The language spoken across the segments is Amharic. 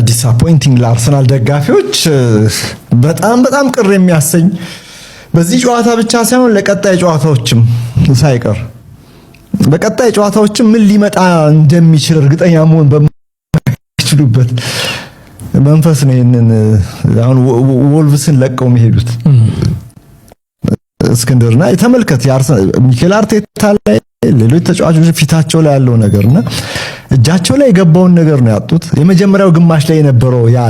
ዲስአፖይንቲንግ ለአርሰናል ደጋፊዎች በጣም ቅር የሚያሰኝ በዚህ ጨዋታ ብቻ ሳይሆን ለቀጣይ ጨዋታዎችም ሳይቀር በቀጣይ ጨዋታዎችም ምን ሊመጣ እንደሚችል እርግጠኛ መሆን በማይችሉበት መንፈስ ነው ይሄንን አሁን ወልቭስን ለቀው የሚሄዱት። እስክንድርና የተመልከት የአርሰናል ሚኬል አርቴታ ላይ ሌሎች ተጫዋቾች ፊታቸው ላይ ያለው ነገርና እጃቸው ላይ የገባውን ነገር ነው ያጡት። የመጀመሪያው ግማሽ ላይ የነበረው ያ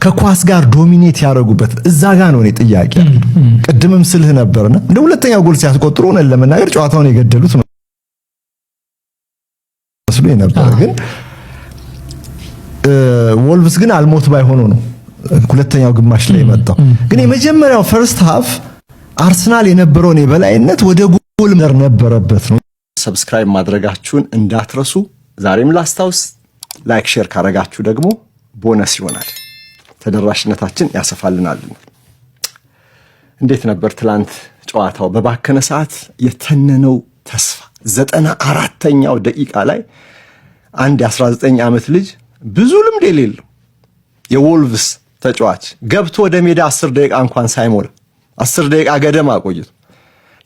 ከኳስ ጋር ዶሚኔት ያደረጉበት እዛ ጋር ነው ጥያቄ። ቅድምም ስልህ ነበርና እንደ ሁለተኛው ጎል ሲያስቆጥሩ ነው ለመናገር ጨዋታውን የገደሉት መስሎኝ ነበር። ግን ወልቭስ ግን አልሞት ባይሆኑ ነው ሁለተኛው ግማሽ ላይ መጣው። ግን የመጀመሪያው ፈርስት ሃፍ አርሰናል የነበረውን የበላይነት ወደ ጎል ነበረበት ነው። ሰብስክራይብ ማድረጋችሁን እንዳትረሱ። ዛሬም ላስታውስ፣ ላይክ ሼር ካረጋችሁ ደግሞ ቦነስ ይሆናል፣ ተደራሽነታችን ያሰፋልናል። እንዴት ነበር ትላንት ጨዋታው? በባከነ ሰዓት የተነነው ተስፋ 94ኛው ደቂቃ ላይ አንድ የ19 ዓመት ልጅ ብዙ ልምድ የሌለው የወልቭስ ተጫዋች ገብቶ ወደ ሜዳ 10 ደቂቃ እንኳን ሳይሞላ 10 ደቂቃ ገደማ ቆይቶ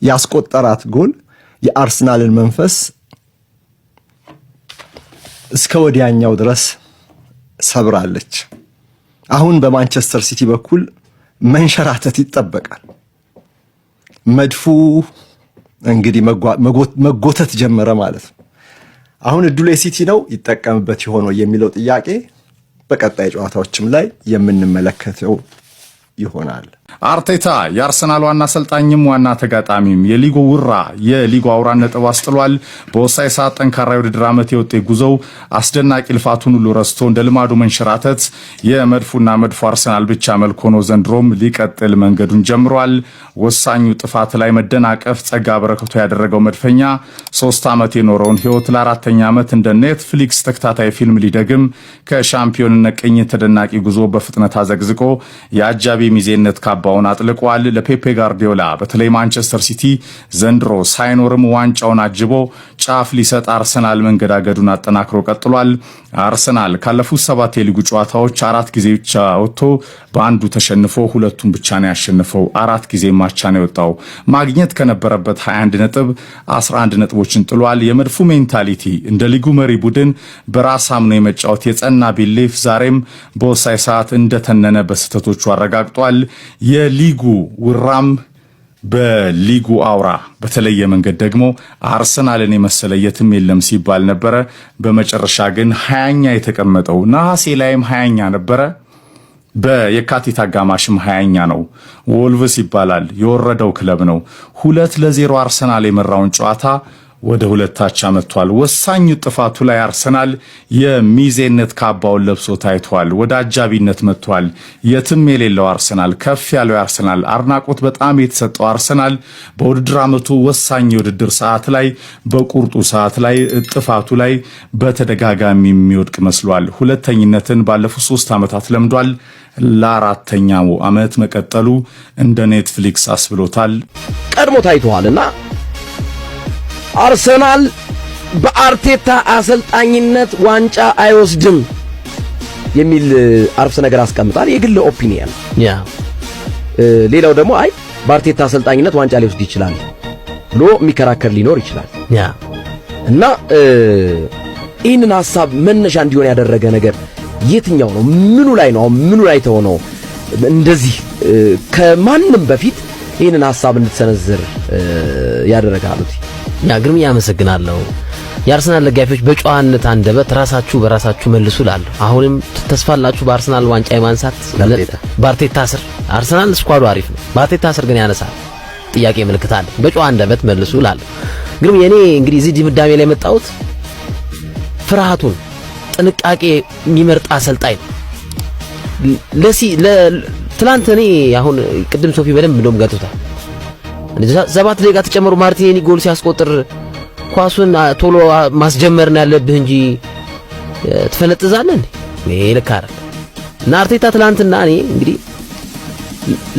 ያስቆጠራት ጎል የአርሰናልን መንፈስ እስከ ወዲያኛው ድረስ ሰብራለች። አሁን በማንቸስተር ሲቲ በኩል መንሸራተት ይጠበቃል። መድፉ እንግዲህ መጎተት ጀመረ ማለት ነው። አሁን እድሉ የሲቲ ነው፣ ይጠቀምበት ይሆን የሚለው ጥያቄ በቀጣይ ጨዋታዎችም ላይ የምንመለከተው ይሆናል። አርቴታ የአርሰናል ዋና አሰልጣኝም ዋና ተጋጣሚም የሊጉ ውራ የሊጉ አውራን ነጥብ አስጥሏል። በወሳኝ ሰዓት ጠንካራ የውድድር ዓመት የወጤ ጉዞው አስደናቂ ልፋቱን ሁሉ ረስቶ እንደ ልማዱ መንሸራተት የመድፉና መድፉ አርሰናል ብቻ መልክ ሆኖ ዘንድሮም ሊቀጥል መንገዱን ጀምሯል። ወሳኙ ጥፋት ላይ መደናቀፍ ጸጋ በረከቱ ያደረገው መድፈኛ 3 ዓመት የኖረውን ህይወት ለአራተኛ ዓመት እንደ ኔትፍሊክስ ተከታታይ ፊልም ሊደግም ከሻምፒዮንነት ቅኝት ተደናቂ ጉዞ በፍጥነት አዘግዝቆ የአጃቢ ሚዜነት ካባውን አጥልቋል። ለፔፔ ጋርዲዮላ በተለይ ማንቸስተር ሲቲ ዘንድሮ ሳይኖርም ዋንጫውን አጅቦ ጫፍ ሊሰጥ አርሰናል መንገዳገዱን አጠናክሮ ቀጥሏል። አርሰናል ካለፉት 7 የሊጉ ጨዋታዎች 4 ጊዜ ብቻ ወጥቶ በአንዱ ተሸንፎ 2ቱን ብቻ ነው ያሸነፈው። 4 ጊዜ ማቻ ነው የወጣው። ማግኘት ከነበረበት 21 ነጥብ 11 ነጥቦችን ጥሏል። የመድፉ ሜንታሊቲ እንደ ሊጉ መሪ ቡድን በራስ አምኖ የመጫወት የጸና ቢሊፍ ዛሬም በወሳኝ ሰዓት እንደተነነ በስተቶቹ አረጋግጧል። የሊጉ ውራም በሊጉ አውራ በተለየ መንገድ ደግሞ አርሰናልን የመሰለ የትም የለም ሲባል ነበረ። በመጨረሻ ግን 20ኛ የተቀመጠው ነሐሴ ላይም 20ኛ ነበረ። በየካቲት አጋማሽም 20ኛ ነው። ወልቭስ ይባላል የወረደው ክለብ ነው። 2-0 አርሰናል የመራውን ጨዋታ ወደ 2 አመቷል። ወሳኝ ጥፋቱ ላይ አርሰናል የሚዜነት ካባውን ለብሶ ታይቷል። ወደ አጃቢነት መጥቷል። የትም የሌለው አርሰናል፣ ከፍ ያለው አርሰናል፣ አርናቆት በጣም የተሰጠው አርሰናል በውድድር አመቱ ወሳኝ የውድድር ሰዓት ላይ በቁርጡ ሰዓት ላይ ጥፋቱ ላይ በተደጋጋሚ የሚወድቅ መስሏል። ሁለተኝነትን ባለፉት 3 አመታት ለምዷል። ለአራተኛው አመት መቀጠሉ እንደ ኔትፍሊክስ አስብሎታል። ቀድሞ ታይቷልና አርሰናል በአርቴታ አሰልጣኝነት ዋንጫ አይወስድም የሚል አርፍሰ ነገር አስቀምጣል። የግል ኦፒኒየን ያ ሌላው ደግሞ አይ በአርቴታ አሰልጣኝነት ዋንጫ ሊወስድ ይችላል ብሎ የሚከራከር ሊኖር ይችላል። ያ እና ይህንን ሐሳብ መነሻ እንዲሆን ያደረገ ነገር የትኛው ነው? ምኑ ላይ ነው? ምኑ ላይ ተሆነው እንደዚህ ከማንም በፊት ይህንን ሐሳብ እንድትሰነዝር ያደረጋሉት? ያ ግርም ያመሰግናለሁ። የአርሰናል ደጋፊዎች በጨዋነት አንደበት ራሳችሁ በራሳችሁ መልሱ ላሉ አሁንም ተስፋላችሁ በአርሰናል ዋንጫ የማንሳት በአርቴታ ስር አርሰናል ስኳዱ አሪፍ ነው። በአርቴታ ስር ግን ያነሳል ጥያቄ ምልክት አለ። በጨዋ አንደበት መልሱ ላሉ ግርም የኔ እንግዲህ እዚህ ድምዳሜ ላይ መጣሁት ፍርሃቱን ጥንቃቄ የሚመርጥ አሰልጣኝ ትላንት እኔ አሁን ቅድም ሶፊ በደንብ እንደውም ገጥቷል። 7 ደቂቃ ተጨምሮ ማርቲኔሊ ጎል ሲያስቆጥር ኳሱን ቶሎ ማስጀመርን ያለብህ እንጂ ትፈነጥዛለህ እንዴ? ልክ አይደል? እና አርቴታ ትላንትና እኔ እንግዲህ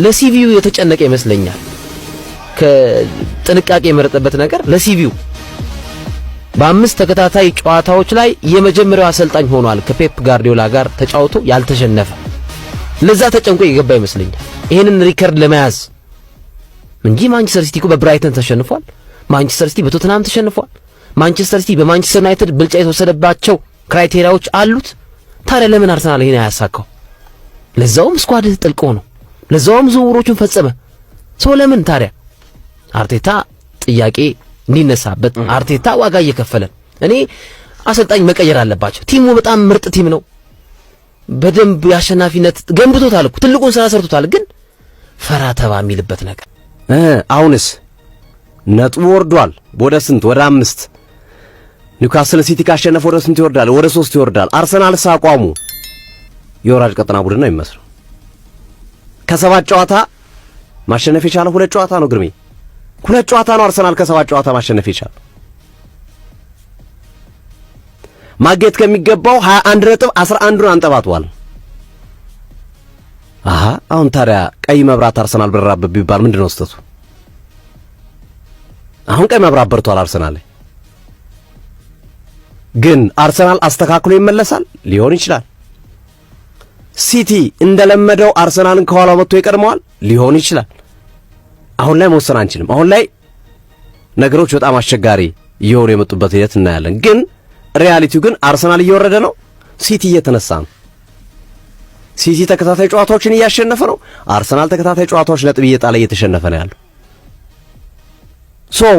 ለሲቪው የተጨነቀ ይመስለኛል። ከጥንቃቄ የመረጠበት ነገር ለሲቪው በ5 ተከታታይ ጨዋታዎች ላይ የመጀመሪያው አሰልጣኝ ሆኗል ከፔፕ ጋርዲዮላ ጋር ተጫውቶ ያልተሸነፈ። ለዛ ተጨንቆ የገባ ይመስለኛል ይሄንን ሪከርድ ለመያዝ እንጂ ማንቸስተር ሲቲ እኮ በብራይተን ተሸንፏል። ማንቸስተር ሲቲ በቶተንሃም ተሸንፏል። ማንቸስተር ሲቲ በማንቸስተር ዩናይትድ ብልጫ የተወሰደባቸው ክራይቴሪያዎች አሉት። ታዲያ ለምን አርሰናል ይሄን አያሳካው? ለዛውም ስኳድ ጥልቆ ነው፣ ለዛውም ዝውውሮቹን ፈጸመ። ሰው ለምን ታዲያ አርቴታ ጥያቄ እንዲነሳበት አርቴታ ዋጋ እየከፈለ እኔ አሰልጣኝ መቀየር አለባቸው። ቲሙ በጣም ምርጥ ቲም ነው። በደንብ ያሸናፊነት ገንብቶታል እኮ ትልቁን ስራ ሰርቶታል። ግን ፈራ ተባ የሚልበት ነገር አሁንስ ነጥቡ ወርዷል። ወደ ስንት? ወደ 5። ኒውካስል ሲቲ ካሸነፈ ወደ ስንት ይወርዳል? ወደ 3 ይወርዳል። አርሰናል ሳቋሙ የወራጅ ቀጠና ቡድን ነው የሚመስለው። ከ7 ጨዋታ ማሸነፍ የቻለው 2 ጨዋታ ነው ግርሜ። 2 ጨዋታ ነው አርሰናል ከ7 ጨዋታ ማሸነፍ የቻለው። ማግኘት ከሚገባው 21 ነጥብ 11ን አንጠባጥቧል። አሁን ታዲያ ቀይ መብራት አርሰናል በራበት ቢባል ምንድነው ስተቱ? አሁን ቀይ መብራት በርቷል አርሰናል። ግን አርሰናል አስተካክሎ ይመለሳል ሊሆን ይችላል። ሲቲ እንደለመደው አርሰናልን ከኋላው መጥቶ ይቀድመዋል ሊሆን ይችላል። አሁን ላይ መወሰን አንችልም። አሁን ላይ ነገሮች በጣም አስቸጋሪ እየሆኑ የመጡበት ሂደት እናያለን። ግን ሪያሊቲው ግን አርሰናል እየወረደ ነው፣ ሲቲ እየተነሳ ነው። ሲቲ ተከታታይ ጨዋታዎችን እያሸነፈ ነው፣ አርሰናል ተከታታይ ጨዋታዎች ነጥብ እየጣለ እየተሸነፈ ነው ያለው።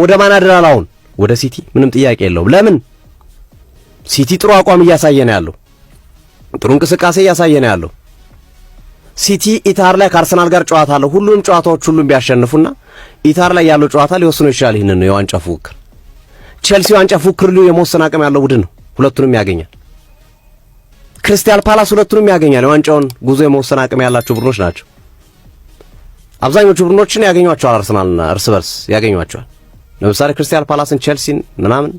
ወደ ማን አድራል? አሁን ወደ ሲቲ ምንም ጥያቄ የለውም። ለምን? ሲቲ ጥሩ አቋም እያሳየ ነው ያለው፣ ጥሩ እንቅስቃሴ እያሳየ ነው ያለው። ሲቲ ኢታር ላይ ከአርሰናል ጋር ጨዋታ አለው። ሁሉም ጨዋታዎች ሁሉም ቢያሸንፉና ኢታር ላይ ያለው ጨዋታ ሊወስኑ ይችላል። ይሄንን ነው የዋንጫ ፉክክር። ቼልሲ ዋንጫ ፉክክር የመወሰን አቅም ያለው ቡድን ነው፣ ሁለቱንም ያገኛል። ክሪስታል ፓላስ ሁለቱንም ያገኛል። የዋንጫውን ጉዞ የመወሰን አቅም ያላቸው ቡድኖች ናቸው። አብዛኞቹ ቡድኖችን ያገኟቸዋል፣ አርሰናልና እርስ በርስ ያገኟቸዋል። ለምሳሌ ክሪስታል ፓላስን፣ ቼልሲን ምናምን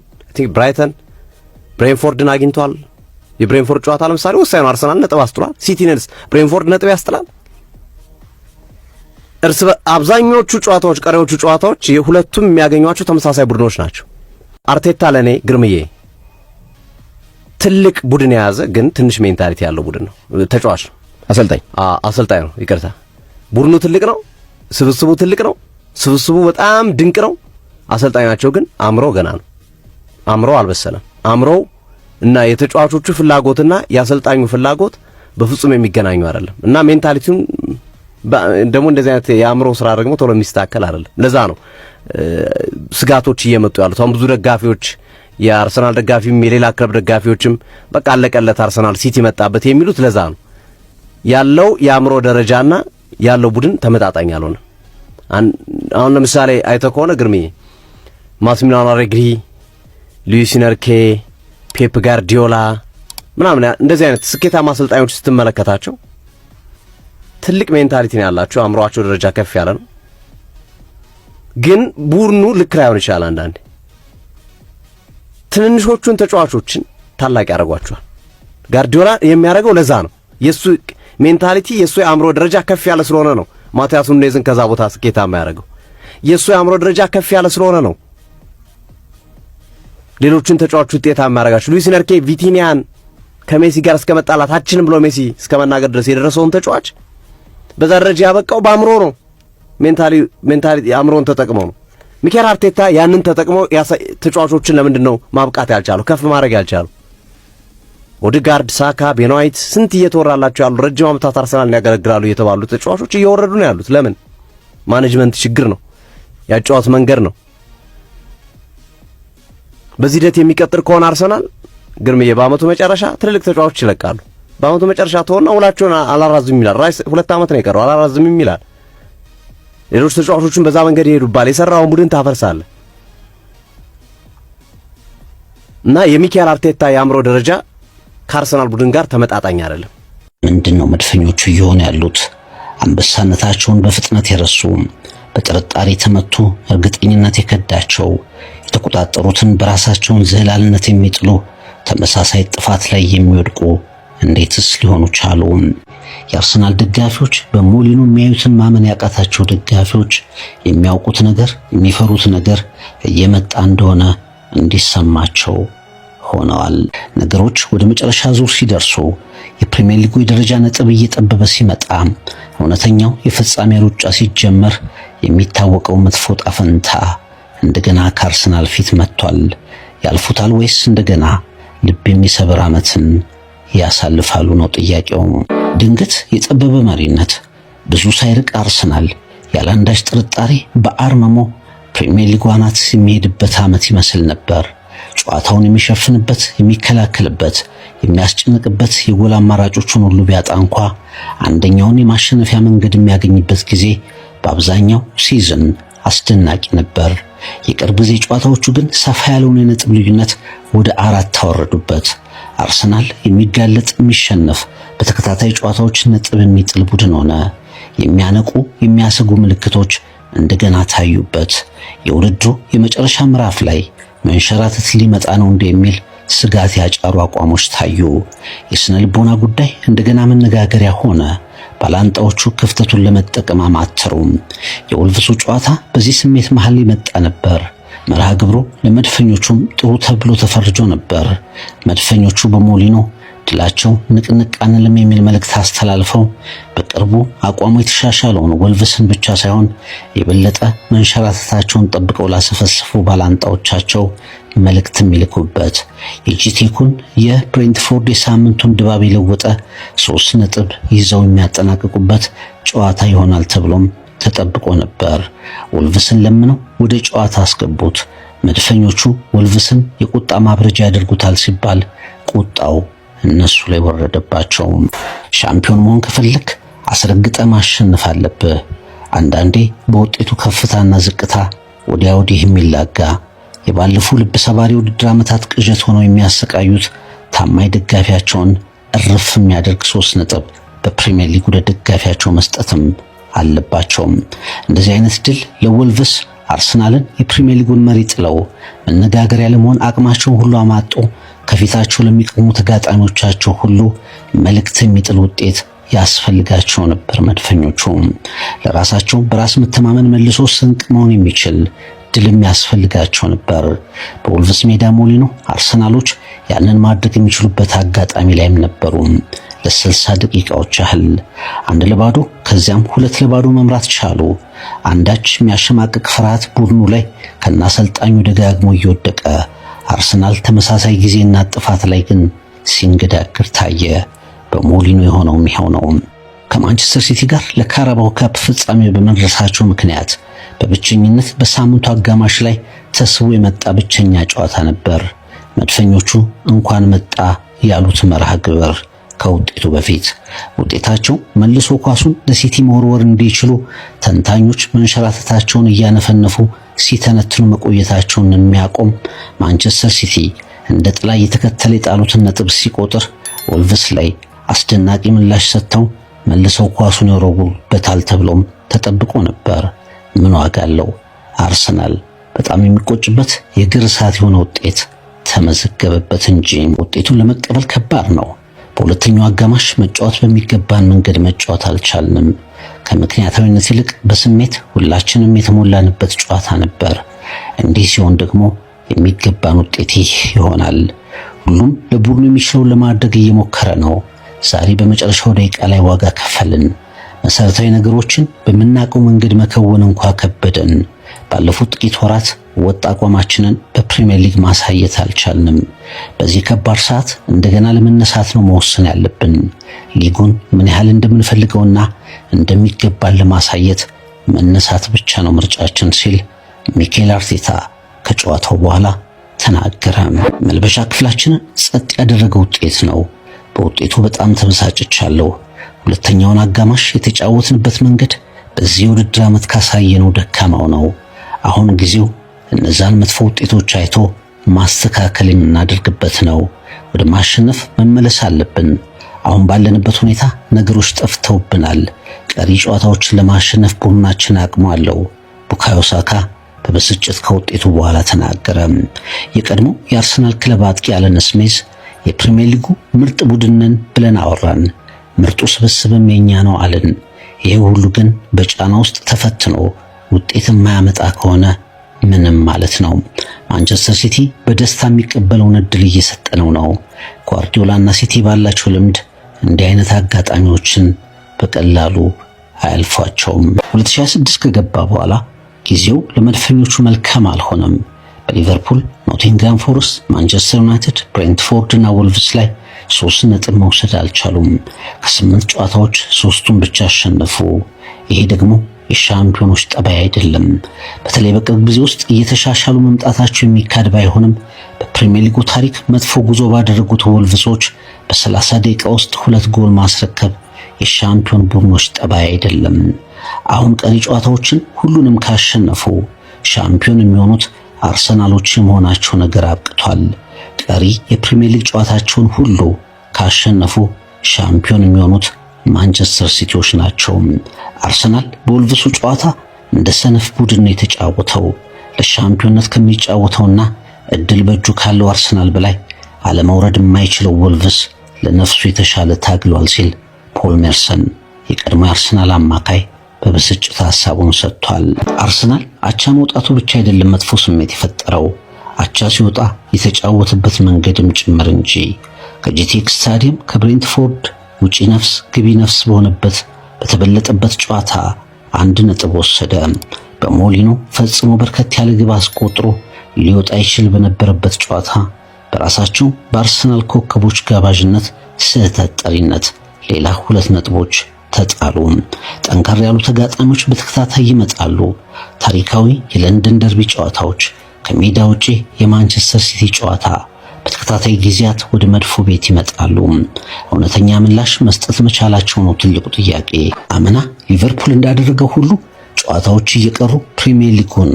ብራይተን ብሬንፎርድን አግኝቷል። የብሬንፎርድ ጨዋታ ለምሳሌ ወሳኝ ነው። አርሰናል ነጥብ አስጥሏል። ሲቲንስ ብሬንፎርድ ነጥብ ያስጥላል። አብዛኞቹ ጨዋታዎች ቀሪዎቹ ጨዋታዎች የሁለቱም የሚያገኟቸው ተመሳሳይ ቡድኖች ናቸው። አርቴታ ለኔ ግርምዬ ትልቅ ቡድን የያዘ ግን ትንሽ ሜንታሊቲ ያለው ቡድን ነው። ተጫዋች ነው፣ አሰልጣኝ ነው። ይቅርታ፣ ቡድኑ ትልቅ ነው፣ ስብስቡ ትልቅ ነው፣ ስብስቡ በጣም ድንቅ ነው። አሰልጣኛቸው ግን አእምሮ ገና ነው። አእምሮ አልበሰለም። አእምሮ እና የተጫዋቾቹ ፍላጎትና የአሰልጣኙ ፍላጎት በፍጹም የሚገናኙ አይደለም። እና ሜንታሊቲውን ደግሞ እንደዚህ አይነት የአእምሮ ስራ ደግሞ ቶሎ የሚስተካከል አይደለም። ለዛ ነው ስጋቶች እየመጡ ያሉት። አሁን ብዙ ደጋፊዎች የአርሰናል ደጋፊም የሌላ ክለብ ደጋፊዎችም በቃ አለቀለት አርሰናል ሲቲ መጣበት የሚሉት ለዛ ነው። ያለው የአእምሮ ደረጃና ያለው ቡድን ተመጣጣኝ አልሆነ። አሁን ለምሳሌ አይተህ ከሆነ ግርምዬ ማሲሚሊያኖ አሌግሪ፣ ሉዊስ ኢንሪኬ፣ ፔፕ ጋርዲዮላ ምናምን እንደዚህ አይነት ስኬታማ አሰልጣኞች ስትመለከታቸው ትልቅ ሜንታሊቲ ነው ያላቸው፣ አእምሮአቸው ደረጃ ከፍ ያለ ነው። ግን ቡድኑ ልክ ላይሆን ይችላል። አንዳንዴ ትንንሾቹን ተጫዋቾችን ታላቅ ያደርጓቸዋል። ጋርዲዮላ የሚያደርገው ለዛ ነው። የሱ ሜንታሊቲ የሱ የአእምሮ ደረጃ ከፍ ያለ ስለሆነ ነው ማቲያስ ኑኔዝን ከዛ ቦታ ስኬታማ ያደርገው። የሱ የአእምሮ ደረጃ ከፍ ያለ ስለሆነ ነው ሌሎችን ተጫዋቾች ውጤታማ ያደርጋቸው። ሉዊስ ኢንሪኬ ቪቲኒያን ከሜሲ ጋር እስከመጣላት አችንም ብሎ ሜሲ እስከመናገር ድረስ የደረሰውን ተጫዋች በዛ ደረጃ ያበቃው በአእምሮ ነው። ሜንታሊ አእምሮን ተጠቅመው ነው። ሚኬል አርቴታ ያንን ተጠቅመው ተጫዋቾችን ለምንድን ነው ማብቃት ያልቻሉ፣ ከፍ ማድረግ ያልቻሉ? ኦዴጋርድ፣ ሳካ፣ ቤን ዋይት ስንት እየተወራላቸው ያሉ ረጅም ዓመታት አርሰናልን ያገለግላሉ የተባሉ ተጫዋቾች እየወረዱ ነው ያሉት። ለምን? ማኔጅመንት ችግር ነው፣ ያጫወት መንገድ ነው። በዚህ ሂደት የሚቀጥል ከሆነ አርሰናል ግርምዬ በአመቱ መጨረሻ ትልልቅ ተጫዋቾች ይለቃሉ። በአመቱ መጨረሻ ተሆነ ውላቸውን አላራዝም ይላል። ራይስ 2 ዓመት ነው የቀረው፣ አላራዝም ይላል። ሌሎች ተጫዋቾችን በዛ መንገድ ይሄዱባል። የሰራውን ቡድን ታፈርሳለህ። እና የሚኬል አርቴታ የአእምሮ ደረጃ ከአርሰናል ቡድን ጋር ተመጣጣኝ አይደለም። ምንድነው መድፈኞቹ እየሆነ ያሉት? አንበሳነታቸውን በፍጥነት የረሱ፣ በጥርጣሬ ተመቱ፣ እርግጠኝነት የከዳቸው፣ የተቆጣጠሩትን በራሳቸውን ዝህላልነት የሚጥሉ፣ ተመሳሳይ ጥፋት ላይ የሚወድቁ እንዴትስ ሊሆኑ ቻሉ? የአርሰናል ደጋፊዎች በሞሊኑ የሚያዩትን ማመን ያቃታቸው ደጋፊዎች የሚያውቁት ነገር የሚፈሩት ነገር እየመጣ እንደሆነ እንዲሰማቸው ሆነዋል። ነገሮች ወደ መጨረሻ ዙር ሲደርሱ የፕሪሚየር ሊጉ የደረጃ ነጥብ እየጠበበ ሲመጣ እውነተኛው የፍጻሜ ሩጫ ሲጀመር የሚታወቀው መጥፎ ጣፈንታ እንደገና ከአርሰናል ፊት መጥቷል። ያልፉታል ወይስ እንደገና ልብ የሚሰብር ዓመትን ያሳልፋሉ ነው ጥያቄው። ድንገት የጠበበ መሪነት ብዙ ሳይርቅ አርሰናል ያለአንዳች ጥርጣሬ በአርመሞ ፕሪሚየር ሊጉ አናት የሚሄድበት ዓመት ይመስል ነበር። ጨዋታውን የሚሸፍንበት፣ የሚከላከልበት፣ የሚያስጨንቅበት የጎል አማራጮቹን ሁሉ ቢያጣ እንኳ አንደኛውን የማሸነፊያ መንገድ የሚያገኝበት ጊዜ በአብዛኛው ሲዝን አስደናቂ ነበር። የቅርብ ጊዜ ጨዋታዎቹ ግን ሰፋ ያለውን የነጥብ ልዩነት ወደ 4 ታወረዱበት። አርሰናል የሚጋለጥ፣ የሚሸነፍ፣ በተከታታይ ጨዋታዎች ነጥብ የሚጥል ቡድን ሆነ። የሚያነቁ የሚያሰጉ ምልክቶች እንደገና ታዩበት። የውድድሩ የመጨረሻ ምዕራፍ ላይ መንሸራተት ሊመጣ ነው የሚል ስጋት ያጫሩ አቋሞች ታዩ። የስነ ልቦና ጉዳይ እንደገና መነጋገሪያ ሆነ። ባላንጣዎቹ ክፍተቱን ለመጠቀም አማተሩ። የወልቭሱ ጨዋታ በዚህ ስሜት መሃል ይመጣ ነበር። መርሃ ግብሩ ለመድፈኞቹም ጥሩ ተብሎ ተፈርጆ ነበር። መድፈኞቹ በሞሊኖ ድላቸው ንቅንቅ አንልም የሚል መልእክት አስተላልፈው በቅርቡ አቋሙ የተሻሻለውን ወልቭስን ብቻ ሳይሆን የበለጠ መንሸራተታቸውን ጠብቀው ላሰፈሰፉ ባላንጣዎቻቸው መልእክት የሚልኩበት የጂቴኩን የብሬንትፎርድ የሳምንቱን ድባብ የለወጠ 3 ነጥብ ይዘው የሚያጠናቅቁበት ጨዋታ ይሆናል ተብሎም ተጠብቆ ነበር። ወልቭስን ለምነው ወደ ጨዋታ አስገቡት። መድፈኞቹ ወልቭስን የቁጣ ማብረጃ ያደርጉታል ሲባል ቁጣው እነሱ ላይ ወረደባቸው። ሻምፒዮን መሆን ከፈለክ አስረግጠ ማሸነፍ አለብህ። አንዳንዴ በውጤቱ ከፍታና ዝቅታ ወዲያ ወዲህ የሚላጋ የባለፉ ልብ ሰባሪ ውድድር ዓመታት ቅዠት ሆነው የሚያሰቃዩት ታማኝ ደጋፊያቸውን እርፍ የሚያደርግ 3 ነጥብ በፕሪሚየር ሊግ ወደ ደጋፊያቸው መስጠትም አለባቸውም። እንደዚህ አይነት ድል ለወልቭስ አርሰናልን የፕሪሚየር ሊጉን መሪ ጥለው መነጋገሪያ ለመሆን አቅማቸውን ሁሉ አማጦ ከፊታቸው ለሚቆሙ ተጋጣሚዎቻቸው ሁሉ መልእክት የሚጥል ውጤት ያስፈልጋቸው ነበር። መድፈኞቹ ለራሳቸው በራስ መተማመን መልሶ ስንቅ መሆን የሚችል ድልም ያስፈልጋቸው ነበር። በወልቭስ ሜዳ ሞሊኖ አርሰናሎች ያንን ማድረግ የሚችሉበት አጋጣሚ ላይም ነበሩ። ለ60 ደቂቃዎች ያህል 1-0 ከዚያም 2-0 መምራት ቻሉ። አንዳች የሚያሸማቅቅ ፍርሃት ቡድኑ ላይ ከናሰልጣኙ ደጋግሞ እየወደቀ አርሰናል ተመሳሳይ ጊዜና ጥፋት ላይ ግን ሲንገዳገር ታየ። በሞሊኖ የሆነው ይሄው ነው። ከማንቸስተር ሲቲ ጋር ለካራባው ካፕ ፍጻሜ በመድረሳቸው ምክንያት በብቸኝነት በሳምንቱ አጋማሽ ላይ ተስቦ የመጣ ብቸኛ ጨዋታ ነበር። መድፈኞቹ እንኳን መጣ ያሉት መርሃ ግብር ከውጤቱ በፊት ውጤታቸው መልሶ ኳሱን ለሲቲ መወርወር እንዲችሉ ተንታኞች መንሸራተታቸውን እያነፈነፉ ሲተነትኑ መቆየታቸውን የሚያቆም ማንቸስተር ሲቲ እንደ ጥላ እየተከተለ የጣሉትን ነጥብ ሲቆጥር ወልቭስ ላይ አስደናቂ ምላሽ ሰጥተው መልሰው ኳሱን ይወረውሩበታል ተብሎም ተጠብቆ ነበር። ምን ዋጋ አለው? አርሰናል በጣም የሚቆጭበት የግር እሳት የሆነ ውጤት ተመዘገበበት እንጂ ውጤቱን ለመቀበል ከባድ ነው። በሁለተኛው አጋማሽ መጫወት በሚገባን መንገድ መጫወት አልቻልንም። ከምክንያታዊነት ይልቅ በስሜት ሁላችንም የተሞላንበት ጨዋታ ነበር። እንዲህ ሲሆን ደግሞ የሚገባን ውጤት ይሆናል። ሁሉም ለቡድኑ የሚችለውን ለማድረግ እየሞከረ ነው። ዛሬ በመጨረሻው ደቂቃ ላይ ዋጋ ከፈልን። መሰረታዊ ነገሮችን በምናውቀው መንገድ መከወን እንኳ ከበደን። ባለፉት ጥቂት ወራት ወጥ አቋማችንን በፕሪሚየር ሊግ ማሳየት አልቻልንም። በዚህ ከባድ ሰዓት እንደገና ለመነሳት ነው መወሰን ያለብን። ሊጉን ምን ያህል እንደምንፈልገውና እንደሚገባን ለማሳየት መነሳት ብቻ ነው ምርጫችን ሲል ሚኬል አርቴታ ከጨዋታው በኋላ ተናገረ። መልበሻ ክፍላችንን ጸጥ ያደረገው ውጤት ነው። በውጤቱ በጣም ተበሳጭቻለሁ። ሁለተኛውን አጋማሽ የተጫወትንበት መንገድ በዚህ ውድድር ዓመት ካሳየነው ደካማው ነው። አሁን ጊዜው እነዛን መጥፎ ውጤቶች አይቶ ማስተካከል የምናደርግበት ነው። ወደ ማሸነፍ መመለስ አለብን። አሁን ባለንበት ሁኔታ ነገሮች ጠፍተውብናል። ቀሪ ጨዋታዎችን ለማሸነፍ ቡድናችን አቅሙ አለው። ቡካዮ ሳካ በብስጭት ከውጤቱ በኋላ ተናገረ። የቀድሞ የአርሰናል ክለብ አጥቂ አለን ስሚዝ የፕሪሚየር ሊጉ ምርጥ ቡድንን ብለን አወራን፣ ምርጡ ስብስብም የኛ ነው አለን። ይሄ ሁሉ ግን በጫና ውስጥ ተፈትኖ ውጤት የማያመጣ ከሆነ ምንም ማለት ነው። ማንቸስተር ሲቲ በደስታ የሚቀበለውን እድል እየሰጠነው ነው። ጓርዲዮላና ሲቲ ባላቸው ልምድ እንዲህ አይነት አጋጣሚዎችን በቀላሉ አያልፏቸውም። 2026 ከገባ በኋላ ጊዜው ለመድፈኞቹ መልካም አልሆነም። በሊቨርፑል፣ ኖቲንግሃም ፎረስት፣ ማንቸስተር ዩናይትድ፣ ብሬንትፎርድ እና ወልቭስ ላይ 3 ነጥብ መውሰድ አልቻሉም። ከ8 ጨዋታዎች 3ቱን ብቻ አሸነፉ። ይሄ ደግሞ የሻምፒዮኖች ጠባይ አይደለም። በተለይ በቅርብ ጊዜ ውስጥ እየተሻሻሉ መምጣታቸው የሚካድ ባይሆንም በፕሪሚየር ሊጉ ታሪክ መጥፎ ጉዞ ባደረጉት ወልቭሶች በ30 ደቂቃ ውስጥ 2 ጎል ማስረከብ የሻምፒዮን ቡድኖች ጠባይ አይደለም። አሁን ቀሪ ጨዋታዎችን ሁሉንም ካሸነፉ ሻምፒዮን የሚሆኑት አርሰናሎች የመሆናቸው ነገር አብቅቷል። ቀሪ የፕሪሚየር ሊግ ጨዋታቸውን ሁሉ ካሸነፉ ሻምፒዮን የሚሆኑት ማንቸስተር ሲቲዎች ናቸው። አርሰናል በወልቭሱ ጨዋታ እንደ ሰነፍ ቡድን ነው የተጫወተው። ለሻምፒዮንነት ከሚጫወተውና እድል በእጁ ካለው አርሰናል በላይ አለመውረድ የማይችለው ወልቭስ ለነፍሱ የተሻለ ታግሏል ሲል ፖል ሜርሰን የቀድሞ አርሰናል አማካይ በብስጭት ሐሳቡን ሰጥቷል። አርሰናል አቻ መውጣቱ ብቻ አይደለም መጥፎ ስሜት የፈጠረው፣ አቻ ሲወጣ የተጫወተበት መንገድም ጭምር እንጂ። ከጂቲኤክስ ስታዲየም ከብሬንትፎርድ ውጪ ነፍስ ግቢ ነፍስ በሆነበት በተበለጠበት ጨዋታ 1 ነጥብ ወሰደ። በሞሊኖ ፈጽሞ በርከት ያለ ግብ አስቆጥሮ ሊወጣ ይችል በነበረበት ጨዋታ በራሳቸው በአርሰናል ኮከቦች ጋባዥነት ስህተት ጠሪነት ሌላ 2 ነጥቦች ተጣሉ። ጠንካራ ያሉ ተጋጣሚዎች በተከታታይ ይመጣሉ። ታሪካዊ የለንደን ደርቢ ጨዋታዎች፣ ከሜዳ ውጪ የማንቸስተር ሲቲ ጨዋታ በተከታታይ ጊዜያት ወደ መድፎ ቤት ይመጣሉ። እውነተኛ ምላሽ መስጠት መቻላቸው ነው ትልቁ ጥያቄ። አምና ሊቨርፑል እንዳደረገው ሁሉ ጨዋታዎች እየቀሩ ፕሪሚየር ሊጉን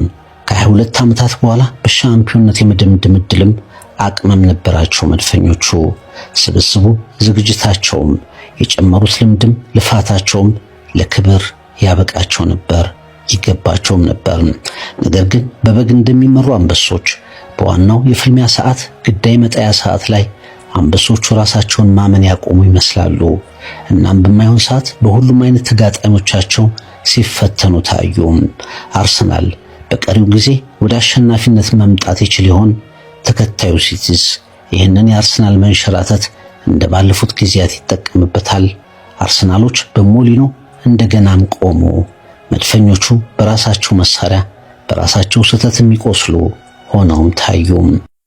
ከ22 ዓመታት በኋላ በሻምፒዮንነት የመደምደም ዕድልም አቅምም ነበራቸው መድፈኞቹ። ስብስቡ ዝግጅታቸውም የጨመሩት ልምድም ልፋታቸውም ለክብር ያበቃቸው ነበር፣ ይገባቸውም ነበር። ነገር ግን በበግ እንደሚመሩ አንበሶች በዋናው የፍልሚያ ሰዓት ግዳይ መጣያ ሰዓት ላይ አንበሶቹ ራሳቸውን ማመን ያቆሙ ይመስላሉ። እናም በማይሆን ሰዓት በሁሉም አይነት ተጋጣሚዎቻቸው ሲፈተኑ ታዩ። አርሰናል በቀሪው ጊዜ ወደ አሸናፊነት መምጣት ይችል ይሆን? ተከታዩ ሲቲስ ይህንን የአርሰናል መንሸራተት እንደ ባለፉት ጊዜያት ይጠቀምበታል? አርሰናሎች በሞሊኖ እንደገናም ቆሙ። መድፈኞቹ በራሳቸው መሳሪያ በራሳቸው ስህተት የሚቆስሉ ሆነውም ታዩ።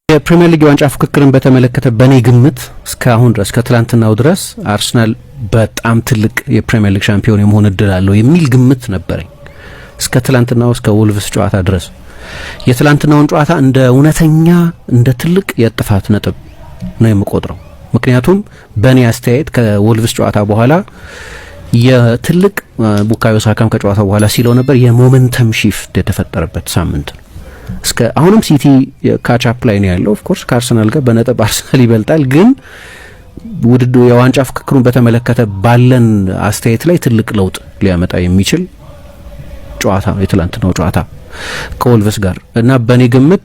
የፕሪሚየር ሊግ ዋንጫ ፉክክርን በተመለከተ በኔ ግምት እስካሁን ድረስ ከትላንትናው ድረስ አርሰናል በጣም ትልቅ የፕሪሚየር ሊግ ሻምፒዮን የመሆን እድል አለው የሚል ግምት ነበረኝ እስከ ትላንትናው እስከ ወልቭስ ጨዋታ ድረስ። የትላንትናውን ጨዋታ እንደ እውነተኛ እንደ ትልቅ የጥፋት ነጥብ ነው የምቆጥረው። ምክንያቱም በእኔ አስተያየት ከወልቭስ ጨዋታ በኋላ የትልቅ ቡካዮ ሳካም ከጨዋታው በኋላ ሲለው ነበር የሞመንተም ሺፍት የተፈጠረበት ሳምንት ነው። እስከ አሁንም ሲቲ ካቻፕ ላይ ነው ያለው። ኦፍ ኮርስ ከአርሰናል ጋር በነጥብ አርሰናል ይበልጣል፣ ግን ውድድሩ የዋንጫ ፍክክሩን በተመለከተ ባለን አስተያየት ላይ ትልቅ ለውጥ ሊያመጣ የሚችል ጨዋታ ነው የትላንትናው ጨዋታ ከወልቭስ ጋር እና በእኔ ግምት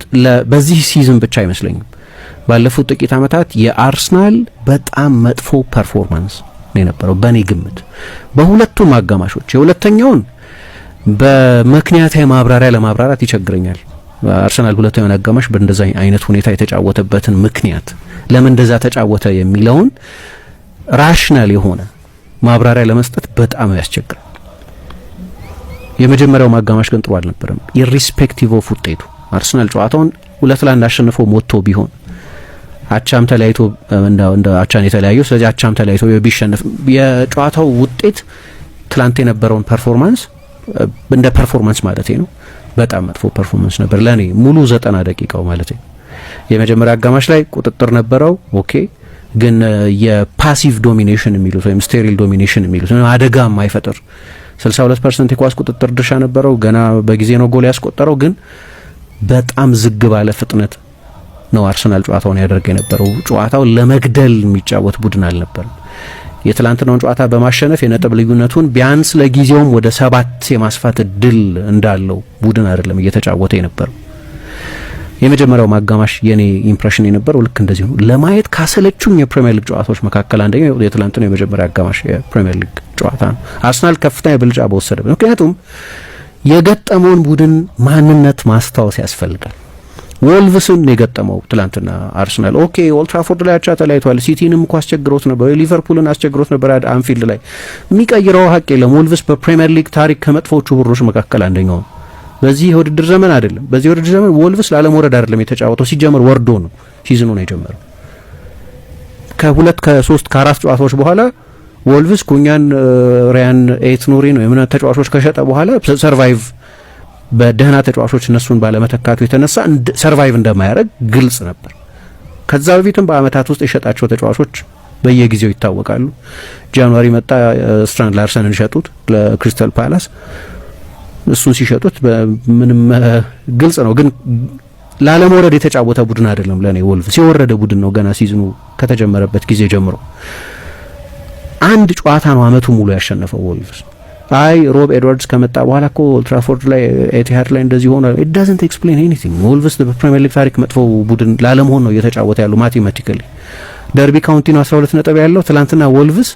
በዚህ ሲዝን ብቻ አይመስለኝም ባለፉት ጥቂት ዓመታት የአርሰናል በጣም መጥፎ ፐርፎርማንስ ነው የነበረው በእኔ ግምት በሁለቱም አጋማሾች። የሁለተኛውን በምክንያታዊ ማብራሪያ ለማብራራት ይቸግረኛል። አርሰናል ሁለተኛውን አጋማሽ በእንደዛ አይነት ሁኔታ የተጫወተበትን ምክንያት ለምን እንደዛ ተጫወተ የሚለውን ራሽናል የሆነ ማብራሪያ ለመስጠት በጣም ያስቸግራል። የመጀመሪያው አጋማሽ ግን ጥሩ አልነበረም። ኢሪስፔክቲቭ ኦፍ ውጤቱ አርሰናል ጨዋታውን 2-1 አሸንፎ ሞቶ ቢሆን አቻም ተለያይቶ እንደ አቻን የተለያየው፣ ስለዚህ አቻም ተለያይቶ ቢሸነፍ የጨዋታው ውጤት ትላንት የነበረውን ፐርፎርማንስ እንደ ፐርፎርማንስ ማለት ነው በጣም መጥፎ ፐርፎርማንስ ነበር ለኔ ሙሉ 90 ደቂቃው ማለት ነው። የመጀመሪያ አጋማሽ ላይ ቁጥጥር ነበረው ኦኬ፣ ግን የፓሲቭ ዶሚኔሽን የሚሉት ወይም ስቴሪል ዶሚኔሽን የሚሉት አደጋ የማይፈጥር 62% የኳስ ቁጥጥር ድርሻ ነበረው። ገና በጊዜ ነው ጎል ያስቆጠረው፣ ግን በጣም ዝግ ባለ ፍጥነት ነው አርሰናል ጨዋታውን ያደርግ የነበረው። ጨዋታው ለመግደል የሚጫወት ቡድን አልነበረም። የትላንትናውን ጨዋታ በማሸነፍ የነጥብ ልዩነቱን ቢያንስ ለጊዜውም ወደ 7 የማስፋት እድል እንዳለው ቡድን አይደለም እየተጫወተ የነበረው። የመጀመሪያው ማጋማሽ የኔ ኢምፕሬሽን የነበረው ልክ እንደዚህ ነው። ለማየት ካሰለቹኝ የፕሪሚየር ሊግ ጨዋታዎች መካከል አንደኛው የትላንትናው የመጀመሪያ አጋማሽ የፕሪሚየር ሊግ ጨዋታ ነው። አርሰናል ከፍተኛ ብልጫ በወሰደበት፣ ምክንያቱም የገጠመውን ቡድን ማንነት ማስታወስ ያስፈልጋል። ወልቭስን የገጠመው ትላንትና አርሰናል ኦኬ ኦልድ ትራፎርድ ላይ አቻ ተለያይቷል። ሲቲንም እኮ አስቸግሮት ነበር፣ ሊቨርፑልን አስቸግሮት ነበር አንፊልድ ላይ። የሚቀይረው ሀቅ የለም። ወልቭስ በፕሪሚየር ሊግ ታሪክ ከመጥፎቹ ቡድኖች መካከል አንደኛው ነው። በዚህ የውድድር ዘመን አይደለም፣ በዚህ የውድድር ዘመን ወልቭስ ላለመውረድ አይደለም የተጫወተው፣ ሲጀመር ወርዶ ነው ሲዝኑ ነው የጀመረው። ከ3 ከ4 ጨዋታዎች በኋላ ወልቭስ ኩኛን ሪያን ኤት ኑሪ ነው የምን ተጫዋቾች ከሸጠ በኋላ ሰርቫይቭ በደህና ተጫዋቾች እነሱን ባለመተካቱ የተነሳ ሰርቫይቭ እንደማያደርግ ግልጽ ነበር። ከዛ በፊትም በአመታት ውስጥ የሸጣቸው ተጫዋቾች በየጊዜው ይታወቃሉ። ጃንዋሪ መጣ ስትራንድ ላርሰንን ሸጡት ለክሪስታል ፓላስ። እሱን ሲሸጡት ምንም ግልጽ ነው። ግን ላለመውረድ የተጫወተ ቡድን አይደለም ለኔ ወልቭስ የወረደ ቡድን ነው። ገና ሲዝኑ ከተጀመረበት ጊዜ ጀምሮ አንድ ጨዋታ ነው አመቱ ሙሉ ያሸነፈው ወልቭስ። አይ ሮብ ኤድዋርድስ ከመጣ በኋላ እኮ ኦልድ ትራፎርድ ላይ ኤቲሃድ ላይ እንደዚህ ሆነ it doesn't explain anything። ወልቭስ በፕሪሚየር ሊግ ታሪክ መጥፎ ቡድን ላለመሆን ነው እየተጫወተ ያለው ማቴማቲካሊ። ደርቢ ካውንቲ ነው 12 ነጥብ ያለው። ትላንትና ወልቭስ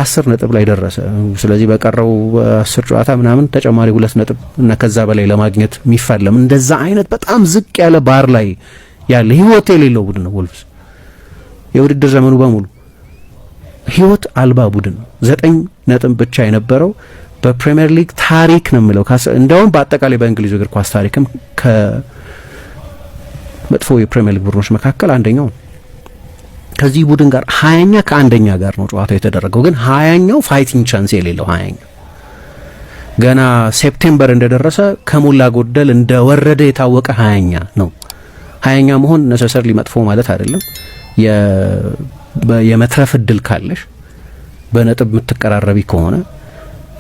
10 ነጥብ ላይ ደረሰ። ስለዚህ በቀረው 10 ጨዋታ ምናምን ተጨማሪ 2 ነጥብ እና ከዛ በላይ ለማግኘት የሚፋለም እንደዛ አይነት በጣም ዝቅ ያለ ባር ላይ ያለ ህይወት የሌለው ቡድን ነው ወልቭስ። የውድድር ዘመኑ በሙሉ ህይወት አልባ ቡድን ነው። 9 ነጥብ ብቻ የነበረው በፕሪሚየር ሊግ ታሪክ ነው የምለው። እንደውም በአጠቃላይ በእንግሊዝ እግር ኳስ ታሪክም ከመጥፎ የፕሪሚየር ሊግ ቡድኖች መካከል አንደኛው። ከዚህ ቡድን ጋር 20ኛ ከአንደኛ ጋር ነው ጨዋታው የተደረገው። ግን 20ኛው ፋይቲንግ ቻንስ የሌለው 20ኛ ገና ሴፕቴምበር እንደደረሰ ከሞላ ጎደል እንደወረደ የታወቀ 20ኛ ነው። 20ኛ መሆን ነሰሰርሊ መጥፎ ማለት አይደለም። የመትረፍ እድል ካለሽ በነጥብ የምትቀራረቢ ከሆነ